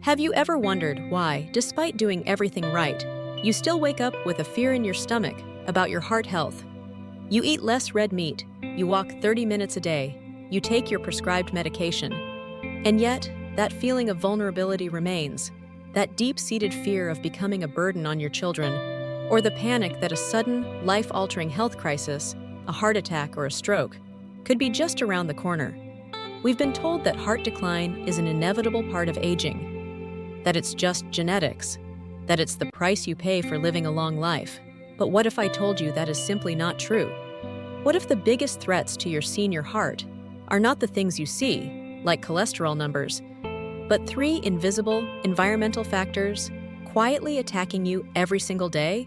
Have you ever wondered why, despite doing everything right, you still wake up with a fear in your stomach about your heart health? You eat less red meat, you walk 30 minutes a day, you take your prescribed medication, and yet that feeling of vulnerability remains, that deep-seated fear of becoming a burden on your children, or the panic that a sudden, life-altering health crisis, a heart attack or a stroke, could be just around the corner. We've been told that heart decline is an inevitable part of aging, that it's just genetics, that it's the price you pay for living a long life. But what if I told you that is simply not true? What if the biggest threats to your senior heart are not the things you see, like cholesterol numbers, but three invisible environmental factors quietly attacking you every single day?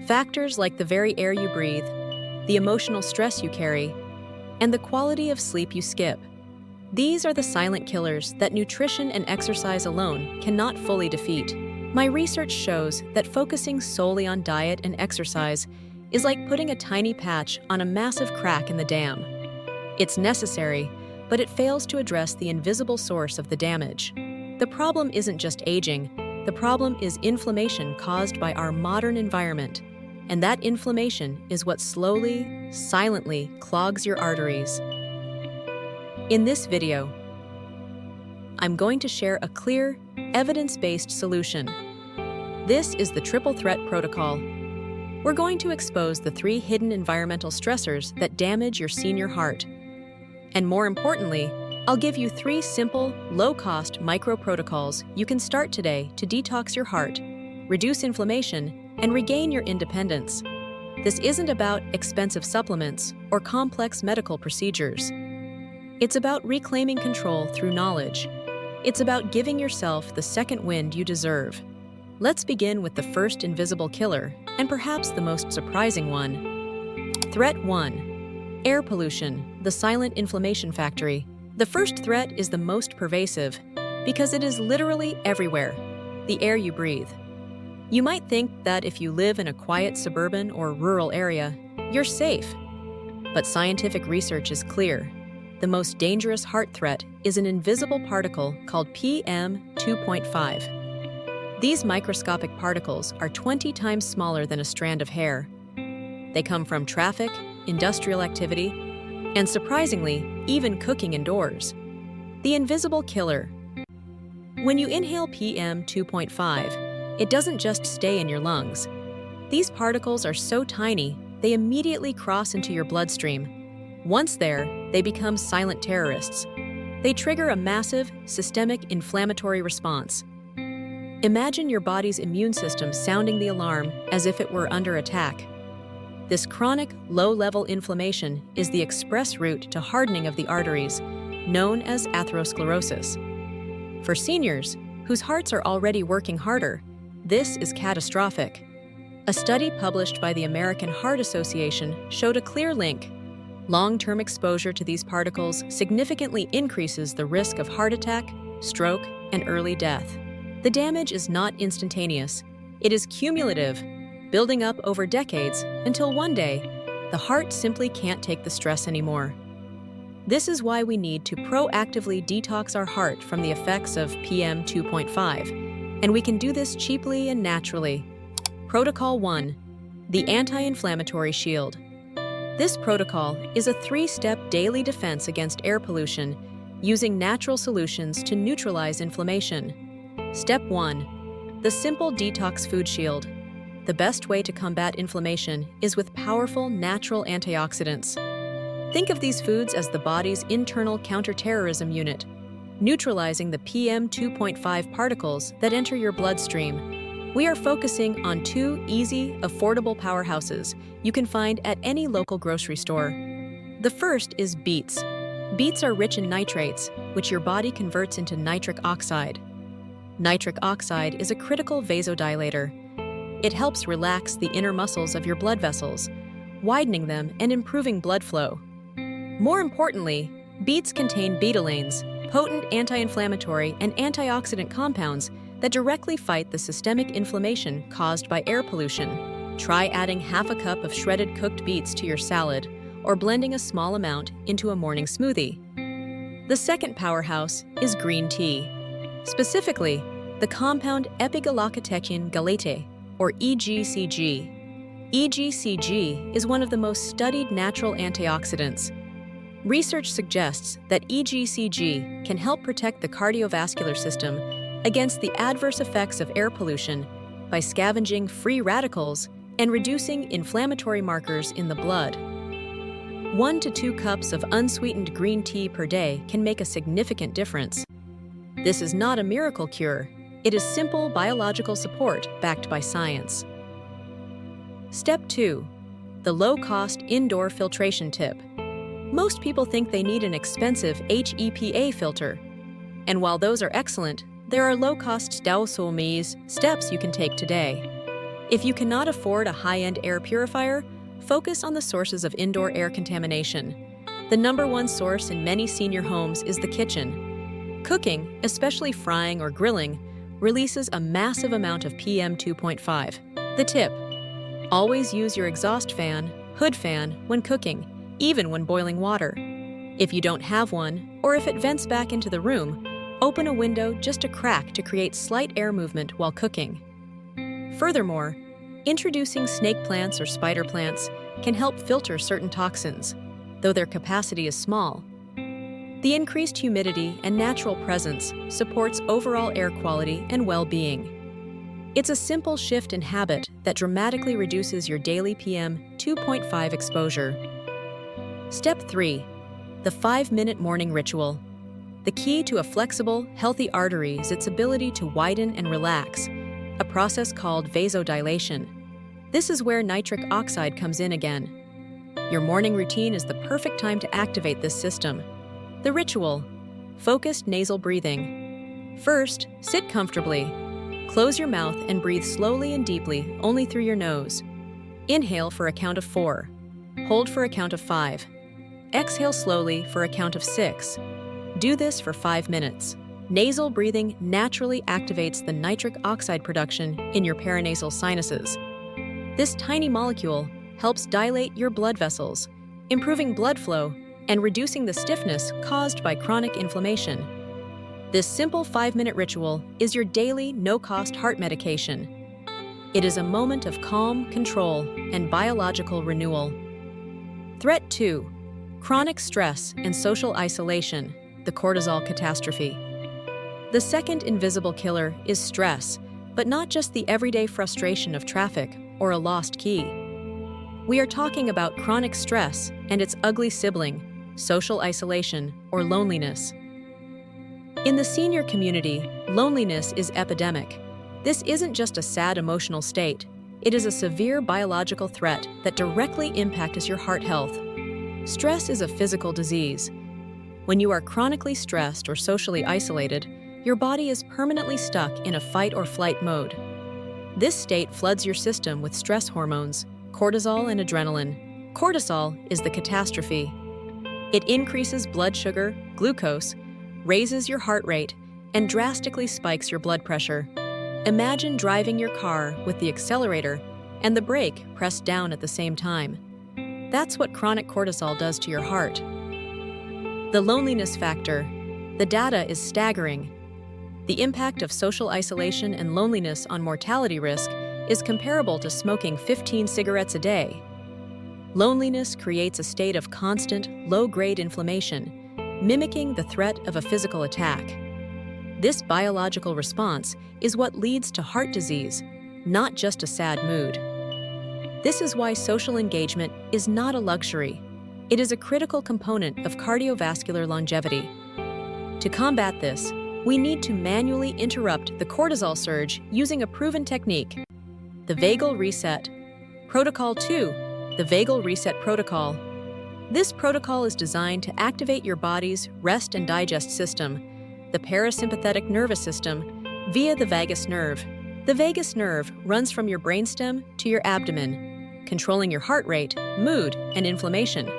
Factors like the very air you breathe, the emotional stress you carry, and the quality of sleep you skip. These are the silent killers that nutrition and exercise alone cannot fully defeat. My research shows that focusing solely on diet and exercise is like putting a tiny patch on a massive crack in the dam. It's necessary, but it fails to address the invisible source of the damage. The problem isn't just aging, the problem is inflammation caused by our modern environment. And that inflammation is what slowly, silently clogs your arteries. In this video, I'm going to share a clear, evidence-based solution. This is the Triple Threat Protocol. We're going to expose the three hidden environmental stressors that damage your senior heart. And more importantly, I'll give you three simple, low-cost micro-protocols you can start today to detox your heart, reduce inflammation, and regain your independence. This isn't about expensive supplements or complex medical procedures. It's about reclaiming control through knowledge. It's about giving yourself the second wind you deserve. Let's begin with the first invisible killer, and perhaps the most surprising one. Threat 1. Air pollution, the silent inflammation factory. The first threat is the most pervasive, because it is literally everywhere, the air you breathe. You might think that if you live in a quiet suburban or rural area, you're safe. But scientific research is clear. The most dangerous heart threat is an invisible particle called PM2.5. These microscopic particles are 20 times smaller than a strand of hair. They come from traffic, industrial activity, and surprisingly, even cooking indoors. The invisible killer. When you inhale PM2.5, it doesn't just stay in your lungs. These particles are so tiny, they immediately cross into your bloodstream. Once there, they become silent terrorists. They trigger a massive, systemic inflammatory response. Imagine your body's immune system sounding the alarm as if it were under attack. This chronic, low-level inflammation is the express route to hardening of the arteries, known as atherosclerosis. For seniors, whose hearts are already working harder, this is catastrophic. A study published by the American Heart Association showed a clear link. Long-term exposure to these particles significantly increases the risk of heart attack, stroke, and early death. The damage is not instantaneous. It is cumulative, building up over decades until one day, the heart simply can't take the stress anymore. This is why we need to proactively detox our heart from the effects of PM2.5, and we can do this cheaply and naturally. Protocol 1. The Anti-Inflammatory Shield. This protocol is a 3-step daily defense against air pollution, using natural solutions to neutralize inflammation. Step 1. The Simple Detox Food Shield. The best way to combat inflammation is with powerful natural antioxidants. Think of these foods as the body's internal counterterrorism unit, neutralizing the PM2.5 particles that enter your bloodstream. We are focusing on 2 easy, affordable powerhouses you can find at any local grocery store. The first is beets. Beets are rich in nitrates, which your body converts into nitric oxide. Nitric oxide is a critical vasodilator. It helps relax the inner muscles of your blood vessels, widening them and improving blood flow. More importantly, beets contain betalains, potent anti-inflammatory and antioxidant compounds that directly fight the systemic inflammation caused by air pollution. Try adding half a cup of shredded cooked beets to your salad or blending a small amount into a morning smoothie. The second powerhouse is green tea. Specifically, the compound epigallocatechin gallate, or EGCG. EGCG is one of the most studied natural antioxidants. Research suggests that EGCG can help protect the cardiovascular system against the adverse effects of air pollution by scavenging free radicals and reducing inflammatory markers in the blood. 1 to 2 cups of unsweetened green tea per day can make a significant difference. This is not a miracle cure. It is simple biological support backed by science. Step 2. The low-cost indoor filtration tip. Most people think they need an expensive HEPA filter. And while those are excellent, there are low-cost steps you can take today. If you cannot afford a high-end air purifier, focus on the sources of indoor air contamination. The number one source in many senior homes is the kitchen. Cooking, especially frying or grilling, releases a massive amount of PM 2.5. The tip: always use your exhaust fan, hood fan, when cooking, even when boiling water. If you don't have one, or if it vents back into the room, open a window just a crack to create slight air movement while cooking. Furthermore, introducing snake plants or spider plants can help filter certain toxins, though their capacity is small. The increased humidity and natural presence supports overall air quality and well-being. It's a simple shift in habit that dramatically reduces your daily PM 2.5 exposure. Step 3. The 5-minute morning ritual. The key to a flexible, healthy artery is its ability to widen and relax, a process called vasodilation. This is where nitric oxide comes in again. Your morning routine is the perfect time to activate this system. The ritual: focused nasal breathing. First, sit comfortably. Close your mouth and breathe slowly and deeply, only through your nose. Inhale for a count of 4. Hold for a count of 5. Exhale slowly for a count of 6. Do this for 5 minutes. Nasal breathing naturally activates the nitric oxide production in your paranasal sinuses. This tiny molecule helps dilate your blood vessels, improving blood flow and reducing the stiffness caused by chronic inflammation. This simple 5-minute ritual is your daily, no-cost heart medication. It is a moment of calm, control, and biological renewal. Threat 2. Chronic stress and social isolation, the cortisol catastrophe. The second invisible killer is stress, but not just the everyday frustration of traffic or a lost key. We are talking about chronic stress and its ugly sibling, social isolation or loneliness. In the senior community, loneliness is epidemic. This isn't just a sad emotional state. It is a severe biological threat that directly impacts your heart health. Stress is a physical disease. When you are chronically stressed or socially isolated, your body is permanently stuck in a fight or flight mode. This state floods your system with stress hormones, cortisol and adrenaline. Cortisol is the catastrophe. It increases blood sugar, glucose, raises your heart rate, and drastically spikes your blood pressure. Imagine driving your car with the accelerator and the brake pressed down at the same time. That's what chronic cortisol does to your heart. The loneliness factor. The data is staggering. The impact of social isolation and loneliness on mortality risk is comparable to smoking 15 cigarettes a day. Loneliness creates a state of constant, low-grade inflammation, mimicking the threat of a physical attack. This biological response is what leads to heart disease, not just a sad mood. This is why social engagement is not a luxury. It is a critical component of cardiovascular longevity. To combat this, we need to manually interrupt the cortisol surge using a proven technique: the vagal reset. Protocol 2, the vagal reset protocol. This protocol is designed to activate your body's rest and digest system, the parasympathetic nervous system, via the vagus nerve. The vagus nerve runs from your brainstem to your abdomen, controlling your heart rate, mood, and inflammation.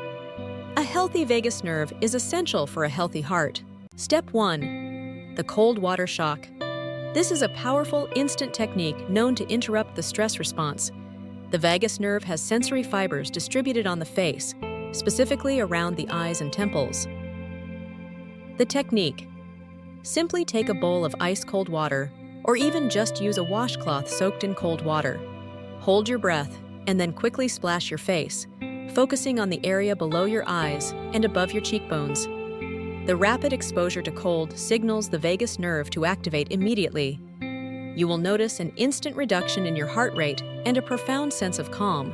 A healthy vagus nerve is essential for a healthy heart. Step 1. The cold water shock. This is a powerful, instant technique known to interrupt the stress response. The vagus nerve has sensory fibers distributed on the face, specifically around the eyes and temples. The technique. Simply take a bowl of ice-cold water, or even just use a washcloth soaked in cold water. Hold your breath, and then quickly splash your face, focusing on the area below your eyes and above your cheekbones. The rapid exposure to cold signals the vagus nerve to activate immediately. You will notice an instant reduction in your heart rate and a profound sense of calm.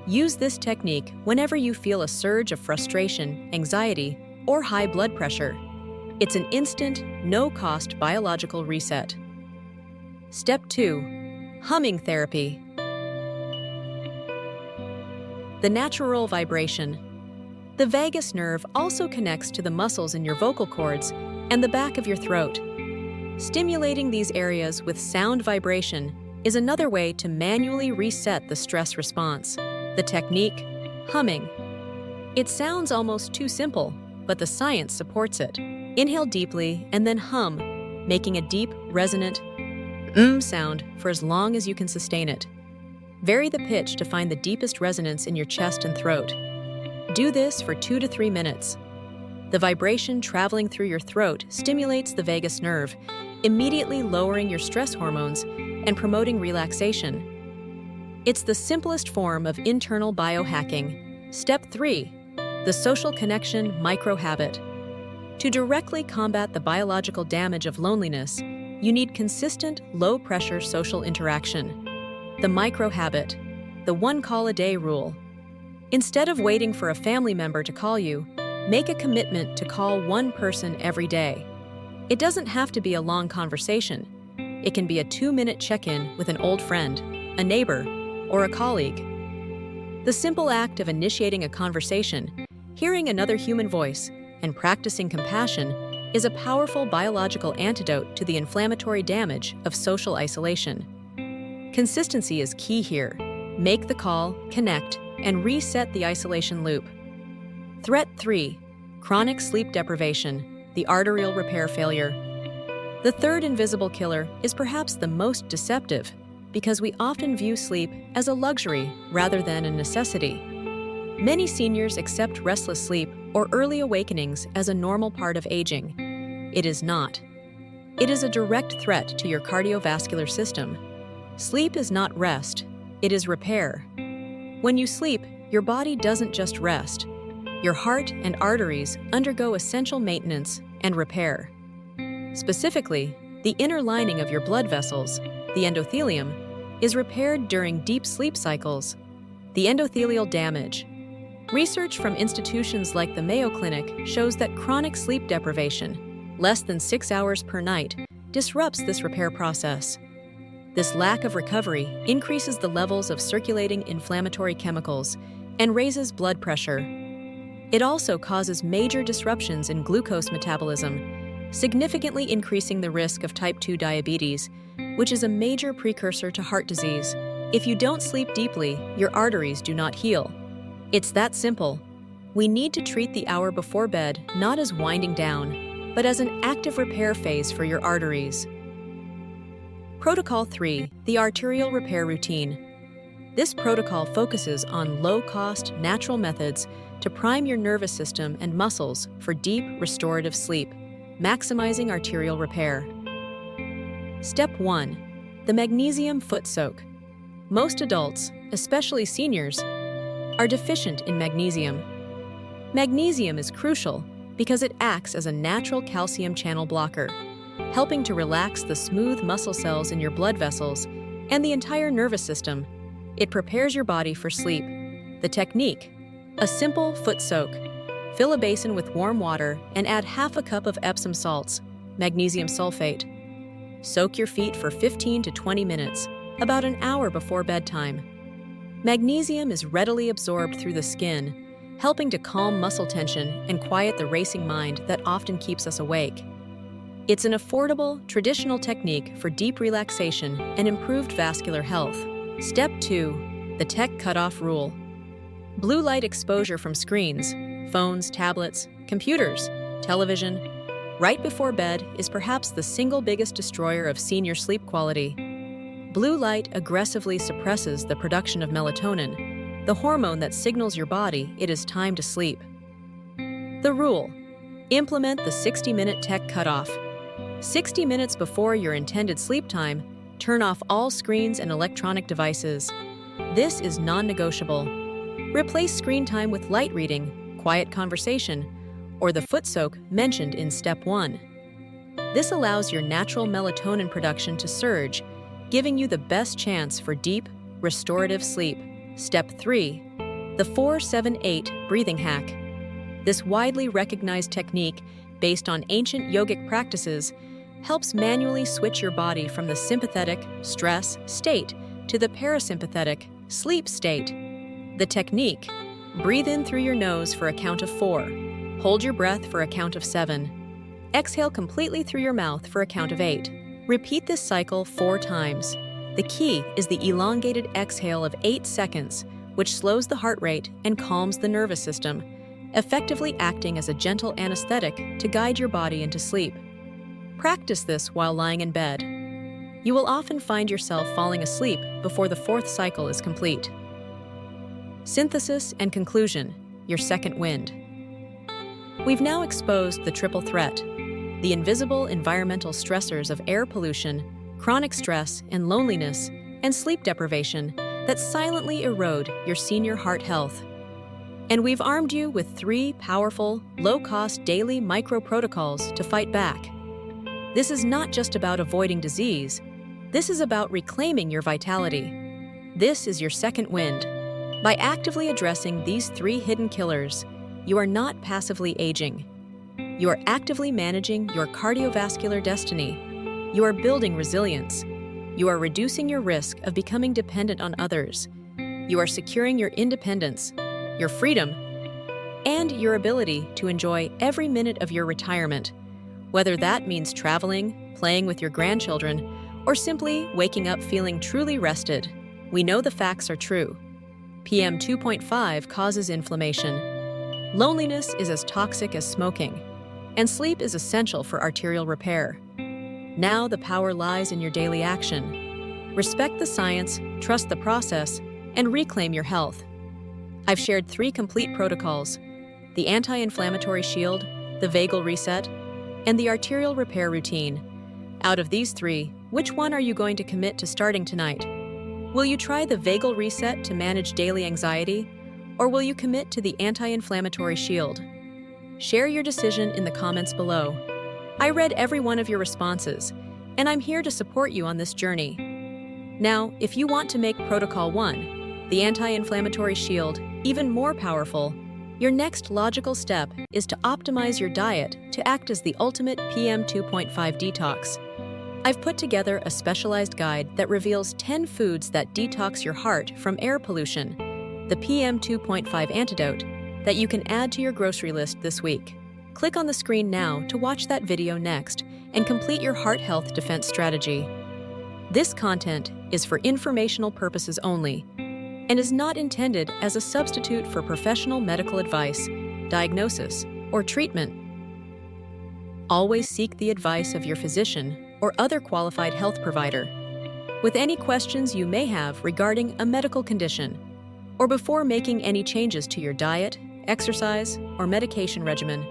Use this technique whenever you feel a surge of frustration, anxiety, or high blood pressure. It's an instant, no-cost biological reset. Step 2. Humming therapy. The natural vibration. The vagus nerve also connects to the muscles in your vocal cords and the back of your throat. Stimulating these areas with sound vibration is another way to manually reset the stress response. The technique, humming. It sounds almost too simple, but the science supports it. Inhale deeply and then hum, making a deep, resonant sound for as long as you can sustain it. Vary the pitch to find the deepest resonance in your chest and throat. Do this for 2 to 3 minutes. The vibration traveling through your throat stimulates the vagus nerve, immediately lowering your stress hormones and promoting relaxation. It's the simplest form of internal biohacking. Step 3. The social connection micro-habit. To directly combat the biological damage of loneliness, you need consistent, low-pressure social interaction. The micro-habit, the one-call-a-day rule. Instead of waiting for a family member to call you, make a commitment to call one person every day. It doesn't have to be a long conversation. It can be a 2-minute check-in with an old friend, a neighbor, or a colleague. The simple act of initiating a conversation, hearing another human voice, and practicing compassion is a powerful biological antidote to the inflammatory damage of social isolation. Consistency is key here. Make the call, connect, and reset the isolation loop. Threat 3. Chronic sleep deprivation, the arterial repair failure. The third invisible killer is perhaps the most deceptive because we often view sleep as a luxury rather than a necessity. Many seniors accept restless sleep or early awakenings as a normal part of aging. It is not. It is a direct threat to your cardiovascular system. Sleep is not rest, it is repair. When you sleep, your body doesn't just rest. Your heart and arteries undergo essential maintenance and repair. Specifically, the inner lining of your blood vessels, the endothelium, is repaired during deep sleep cycles. The endothelial damage. Research from institutions like the Mayo Clinic shows that chronic sleep deprivation, less than 6 hours per night, disrupts this repair process. This lack of recovery increases the levels of circulating inflammatory chemicals and raises blood pressure. It also causes major disruptions in glucose metabolism, significantly increasing the risk of type 2 diabetes, which is a major precursor to heart disease. If you don't sleep deeply, your arteries do not heal. It's that simple. We need to treat the hour before bed not as winding down, but as an active repair phase for your arteries. Protocol 3. The arterial repair routine. This protocol focuses on low-cost, natural methods to prime your nervous system and muscles for deep, restorative sleep, maximizing arterial repair. Step 1. The magnesium foot soak. Most adults, especially seniors, are deficient in magnesium. Magnesium is crucial because it acts as a natural calcium channel blocker, helping to relax the smooth muscle cells in your blood vessels and the entire nervous system. It prepares your body for sleep. The technique: a simple foot soak. Fill a basin with warm water and add half a cup of Epsom salts, magnesium sulfate. Soak your feet for 15 to 20 minutes, about an hour before bedtime. Magnesium is readily absorbed through the skin, helping to calm muscle tension and quiet the racing mind that often keeps us awake. It's an affordable, traditional technique for deep relaxation and improved vascular health. Step 2. The tech cutoff rule. Blue light exposure from screens, phones, tablets, computers, television, right before bed is perhaps the single biggest destroyer of senior sleep quality. Blue light aggressively suppresses the production of melatonin, the hormone that signals your body it is time to sleep. The rule: implement the 60-minute tech cutoff. 60 minutes before your intended sleep time, turn off all screens and electronic devices. This is non-negotiable. Replace screen time with light reading, quiet conversation, or the foot soak mentioned in Step 1. This allows your natural melatonin production to surge, giving you the best chance for deep, restorative sleep. Step 3. The 4-7-8 breathing hack. This widely recognized technique, based on ancient yogic practices, helps manually switch your body from the sympathetic, stress state to the parasympathetic, sleep state. The technique: breathe in through your nose for a count of 4. Hold your breath for a count of 7. Exhale completely through your mouth for a count of 8. Repeat this cycle 4 times. The key is the elongated exhale of 8 seconds, which slows the heart rate and calms the nervous system, effectively acting as a gentle anesthetic to guide your body into sleep. Practice this while lying in bed. You will often find yourself falling asleep before the 4th cycle is complete. Synthesis and conclusion: your second wind. We've now exposed the triple threat: the invisible environmental stressors of air pollution, chronic stress and loneliness, and sleep deprivation that silently erode your senior heart health. And we've armed you with 3 powerful, low-cost daily micro-protocols to fight back. This is not just about avoiding disease. This is about reclaiming your vitality. This is your second wind. By actively addressing these 3 hidden killers, you are not passively aging. You are actively managing your cardiovascular destiny. You are building resilience. You are reducing your risk of becoming dependent on others. You are securing your independence, your freedom, and your ability to enjoy every minute of your retirement, whether that means traveling, playing with your grandchildren, or simply waking up feeling truly rested. We know the facts are true. PM 2.5 causes inflammation. Loneliness is as toxic as smoking, and sleep is essential for arterial repair. Now the power lies in your daily action. Respect the science, trust the process, and reclaim your health. I've shared 3 complete protocols: the anti-inflammatory shield, the vagal reset, and the arterial repair routine. Out of these 3, which one are you going to commit to starting tonight? Will you try the vagal reset to manage daily anxiety, or will you commit to the anti-inflammatory shield? Share your decision in the comments below. I read every one of your responses, and I'm here to support you on this journey. Now, if you want to make Protocol 1, the anti-inflammatory shield, even more powerful, your next logical step is to optimize your diet to act as the ultimate PM 2.5 detox. I've put together a specialized guide that reveals 10 foods that detox your heart from air pollution, the PM 2.5 antidote, that you can add to your grocery list this week. Click on the screen now to watch that video next and complete your heart health defense strategy. This content is for informational purposes only and is not intended as a substitute for professional medical advice, diagnosis, or treatment. Always seek the advice of your physician or other qualified health provider with any questions you may have regarding a medical condition, or before making any changes to your diet, exercise, or medication regimen.